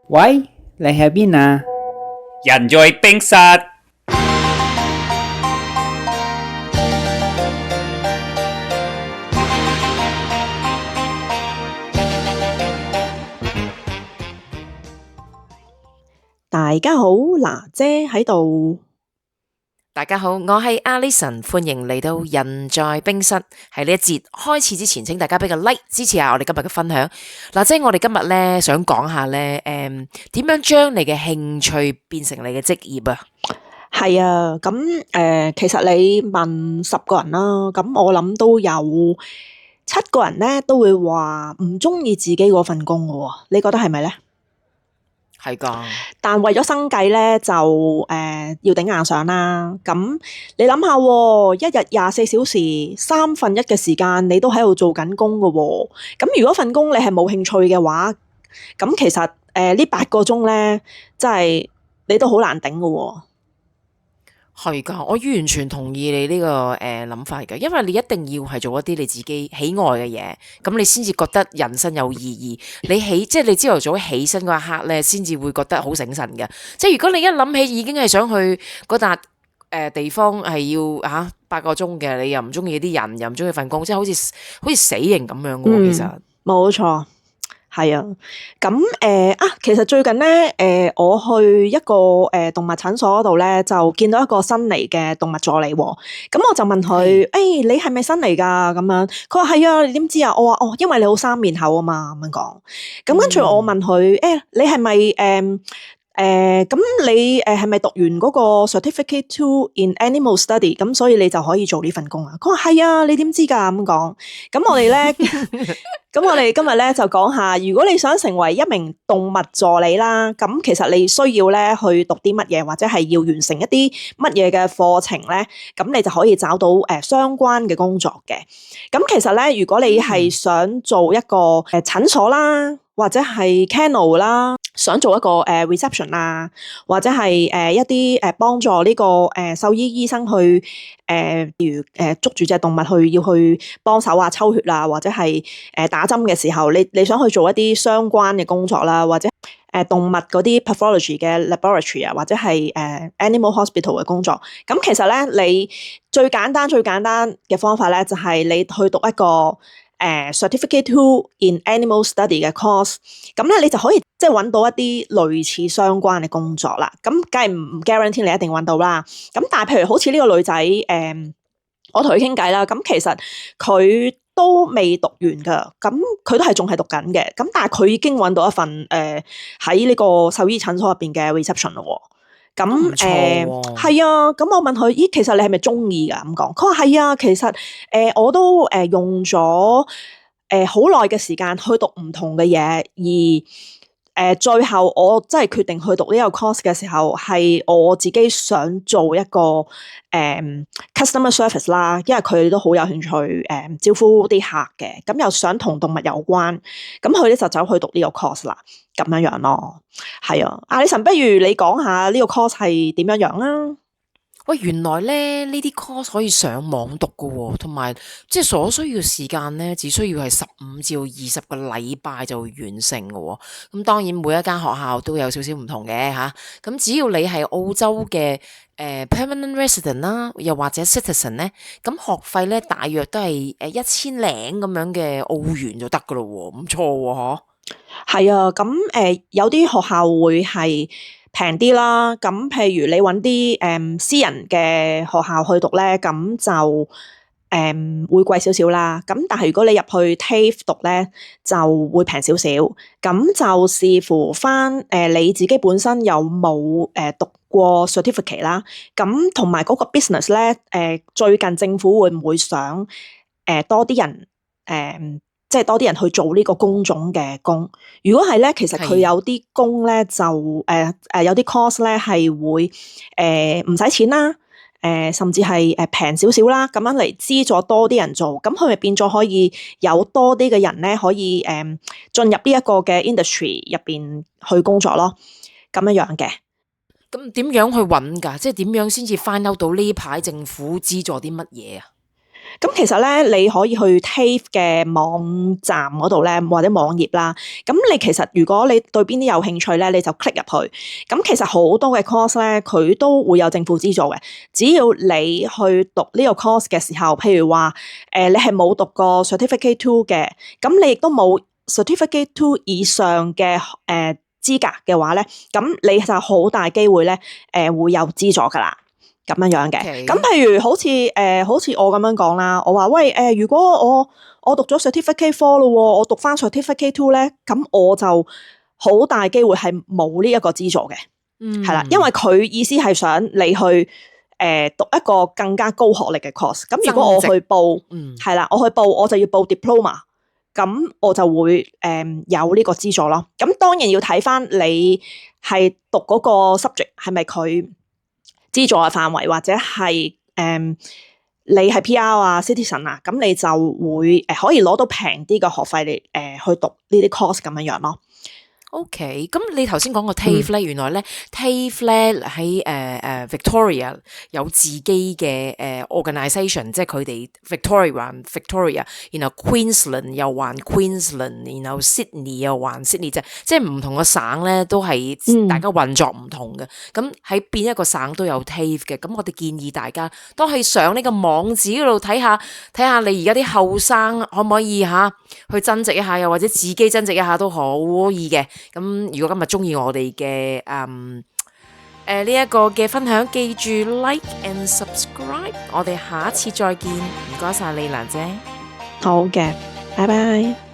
喂，你喺邊啊？人在冰室，大家好，娜姐喺度。大家好，我係 Alison，歡迎嚟到人在冰室。喺呢一節開始之前，請大家俾個 like 支持下我哋今日嘅分享。嗱，即係我哋今日咧想講下咧，點樣將你嘅興趣變成你嘅職業啊？係啊，咁其實你問10個人啦，咁我諗都有7個人咧都會話唔中意自己嗰份工嘅喎，你覺得係咪咧？係噶，但為咗生計咧，就要頂硬上啦。咁你諗下喎，一日24小時1/3嘅時間，你都喺度做緊工嘅喎。咁如果份工你係冇興趣嘅話，咁其實呢8個鐘咧，真係你都好難頂嘅喎。係噶，我完全同意你呢個諗法嘅，因為你一定要係做一啲你自己喜愛嘅嘢，咁你先至覺得人生有意義。即係你朝頭早起身嗰一刻咧，先至會覺得好醒神嘅。即係如果你一諗起已經係想去嗰笪地方係要8個鐘嘅，你又唔中意啲人，又唔中意份工，即係好似死刑咁樣嘅喎，其實。冇錯。係啊，咁其實最近咧，我去一個動物診所嗰度咧，就見到一個新嚟嘅動物助理喎。咁我就問佢：你係咪新嚟㗎？咁樣，佢話係啊，你點知啊？我話哦，因為你好生面口啊嘛，咁樣講。咁跟住我問佢：你係咪咁你係咪讀完嗰個 Certificate 2 in Animal Study？咁所以你就可以做呢份工啊？佢話係啊，你點知㗎？咁講。咁我哋咧。咁我哋今日咧就講下，如果你想成為一名動物助理啦，咁其實你需要咧去讀啲乜嘢，或者係要完成一啲乜嘢嘅課程咧，咁你就可以找到相關嘅工作嘅。咁其實咧，如果你係想做一個診所啦，或者係 kennel 啦，想做一個reception 啊，或者係一啲幫助呢個獸醫生去例如捉住隻動物要去幫手啊，抽血啊，或者係打針嘅時候，你想去做一啲相關嘅工作啦，或者動物嗰啲 pathology 嘅 laboratory 啊，或者係animal hospital 嘅工作。咁其實咧，你最簡單嘅方法咧，就係你去讀一個Certificate 2 in Animal Study 嘅 course，咁咧你就可以即係揾到一啲類似相關嘅工作啦。咁梗係唔 guarantee 你一定揾到啦。咁但係譬如好似呢個女仔，我同佢傾偈啦。咁其實佢都未讀完㗎，咁佢都係仲係讀緊嘅。咁但係佢已經揾到一份喺呢個獸醫診所入邊嘅 reception 咯喎。咁係啊，咁我問佢：咦，其實你係咪中意㗎？咁講，佢話係啊，其實我都用咗好耐嘅時間去讀唔同嘅嘢，而最後我真係決定去讀呢個 course 嘅時候，係我自己想做一個customer service 啦，因為佢都好有興趣招呼啲客嘅，咁又想同動物有關，咁佢咧就走去讀呢個 course 啦，咁樣樣咯，係啊，Alison，不如你講下呢個 course 係點樣樣啦？喂，原來咧呢啲 course 可以上網讀㗎喎，同埋即係所需要時間咧，只需要係15至20個禮拜就會完成㗎喎。咁當然每一間學校都有少少唔同嘅吓。咁只要你係澳洲嘅permanent resident 啦，又或者 citizen 咧，咁學費咧大約都係1000零咁樣嘅澳元就得㗎咯喎，唔錯喎嗬。係啊，咁有啲學校會係平啲啦，咁譬如你揾啲私人嘅學校去讀咧，咁就會貴少少啦。咁但係如果你入去 TAFE 讀咧，就會平少少。咁就視乎翻你自己本身有冇讀過 certificate 啦。咁同埋嗰個 business 咧，最近政府會唔會想多啲人即係多啲人去做呢個工種嘅工。如果係咧，其實佢有啲工咧就有啲 course 咧係會唔使錢啦，甚至係平少少啦，咁樣嚟資助多啲人做，咁佢咪變咗可以有多啲嘅人咧可以進入呢一個嘅 industry 入邊去工作咯，咁樣樣嘅。咁點樣去揾㗎？即係點樣先至 find out 到呢排政府資助啲乜嘢啊？咁其實咧，你可以去 TAFE 嘅網站嗰度咧，或者網頁啦。咁你其實如果你對邊啲有興趣咧，你就 click 入去。咁其實好多嘅 course 咧，佢都會有政府資助嘅。只要你去讀呢個 course 嘅時候，譬如話你係冇讀過 Certificate 2嘅，咁你亦都冇 Certificate 2以上嘅資格嘅話咧，咁你就好大機會咧會有資助噶啦。咁樣嘅，咁 Okay. 譬如好似我咁樣講啦，我話喂如果我讀咗 Certificate 4咯，我讀翻 Certificate 2咧，咁我就好大機會係冇呢一個資助嘅，係啦，因為佢意思係想你去讀一個更加高學歷嘅 course。咁如果我去報，係啦，我去報我就要報 diploma， 咁我就會有呢個資助咯。咁當然要睇翻你係讀嗰個 subject 係咪佢資助嘅範圍，或者係你係 PR 啊 citizen 啊，咁你就會可以攞到平啲嘅學費嚟去讀呢啲 course 咁樣樣咯。OK，咁你頭先講個 TAFE 咧，原來咧 TAFE 咧喺Victoria 有自己嘅organisation，即係佢哋 Victoria，然後 Queensland 又還 Queensland，然後 Sydney 又還 Sydney，即係唔同嘅省咧都係大家運作唔同嘅。咁喺邊一個省都有 TAFE 嘅。咁我哋建議大家都係上呢個網址嗰度睇下你而家啲後生可唔可以去增值一下，又或者自己增值一下都可以嘅。咁如果今日中意我哋嘅呢一個嘅分享，記住 like and subscribe， 我哋下一次再見，唔該晒李蘭姐。好嘅，拜拜。